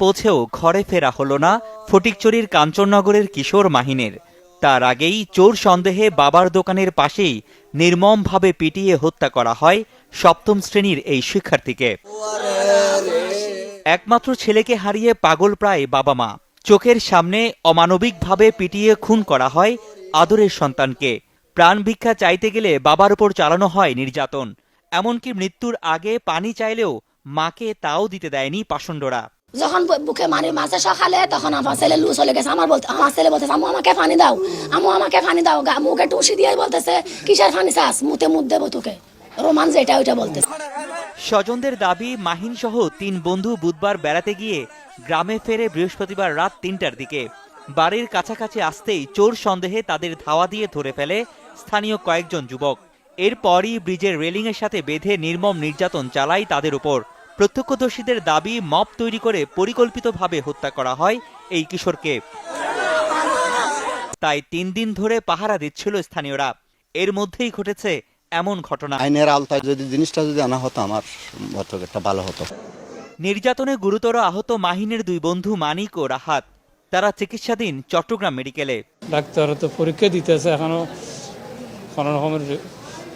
পৌঁছেও ঘরে ফেরা হলো না ফটিকছড়ির কাঞ্চননগরের কিশোর মাহিনের। তার আগেই চোর সন্দেহে বাবার দোকানের পাশেই নির্মমভাবে পিটিয়ে হত্যা করা হয় সপ্তম শ্রেণীর এই শিক্ষার্থীকে। একমাত্র ছেলেকে হারিয়ে পাগল প্রায় বাবা মা। চোখের সামনে অমানবিকভাবে পিটিয়ে খুন করা হয় আদরের সন্তানকে। প্রাণ ভিক্ষা চাইতে গেলে বাবার উপর চালানো হয় নির্যাতন। এমনকি মৃত্যুর আগে পানি চাইলেও মাকে তাও দিতে দেয়নি পাষণ্ডরা। যখন বুকে মারছে সকালে, তখন আমার ছেলে লুজ চলে গেছে। আমার ছেলে বলতেছে, আম্মু আমাকে পানি দাও, আম্মু আমাকে পানি দাও। মুখে টুসি দিয়ে বলতেছে, কিসের পানি চাস, মুতে মুখ দেবো তোকে। রোমান যেটা ওইটা বলতেছে। স্বজনদের দাবি, মাহিন সহ 3 বন্ধু বুধবার বেড়াতে গিয়ে গ্রামে ফেরে বৃহস্পতিবার রাত 3টার দিকে। বাড়ির কাছাকাছি আসতেই চোর সন্দেহে তাদের ধাওয়া দিয়ে ধরে ফেলে স্থানীয় কয়েকজন যুবক। এরপরই ব্রিজের রেলিংয়ের সাথে বেঁধে নির্মম নির্যাতন চালায় তাদের উপর। প্রত্যক্ষদর্শীদের দাবি, মব তৈরি করে পরিকল্পিতভাবে হত্যা করা হয় এই কিশোরকে। তাই 3 দিন ধরে পাহারা দিচ্ছিল স্থানীয়রা। এর মধ্যেই ঘটেছে এমন ঘটনা। আইনের আওতায় যদি জিনিসটা আনা হতো, আমার মতো একটা ভালো হতো। নির্যাতনে গুরুতর আহত মাহিনের 2 বন্ধু মানিক ও রাহাত। তারা চিকিৎসাধীন চট্টগ্রাম মেডিকেলে। ডাক্তার তো পরীক্ষা দিতেছে, এখনো কোনো রকমের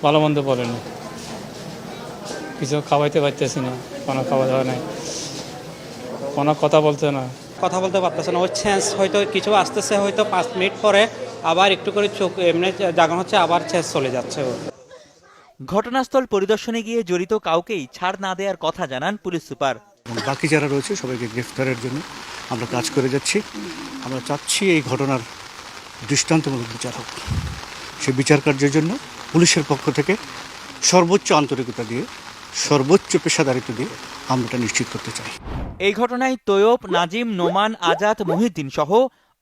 ভালো মন্দ বলেনি। কিছু খাওয়াইতে পারতেছি না, কোনো খাওয়া দাওয়া নেই, কোনো কথা বলতে না, কথা বলতে পারতেছে না। ওই সেন্স হয়তো কিছু আসতেছে, হয়তো 5 মিনিট পরে আবার একটু করে চোখ এমনি জাগানো হচ্ছে, আবার সেন্স চলে যাচ্ছে। ঘটনাস্থল পরিদর্শনে গিয়ে জড়িত কাউকেই ছাড় না দেওয়ার কথা জানান পুলিশ সুপার। বাকি যারা রয়েছে সবাইকে গ্রেফতারের জন্য আমরা কাজ করে যাচ্ছি। আমরা চাচ্ছি এই ঘটনার দৃষ্টান্তমূলক বিচার হোক। সেই বিচার কার্যের জন্য পুলিশের পক্ষ থেকে সর্বোচ্চ আন্তরিকতা দিয়ে, সর্বোচ্চ পেশাদারিত্ব দিয়ে আমরা এটা নিশ্চিত করতে চাই। এই ঘটনায় তৈয়ব, নাজিম, নোমান, আজাদ, মহিউদ্দিন সহ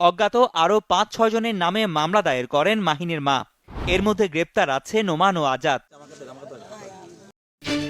অজ্ঞাত আরও 5-6 জনের নামে মামলা দায়ের করেন মাহিনের মা। এর মধ্যে গ্রেপ্তার আছে নোমান ও আজাদ।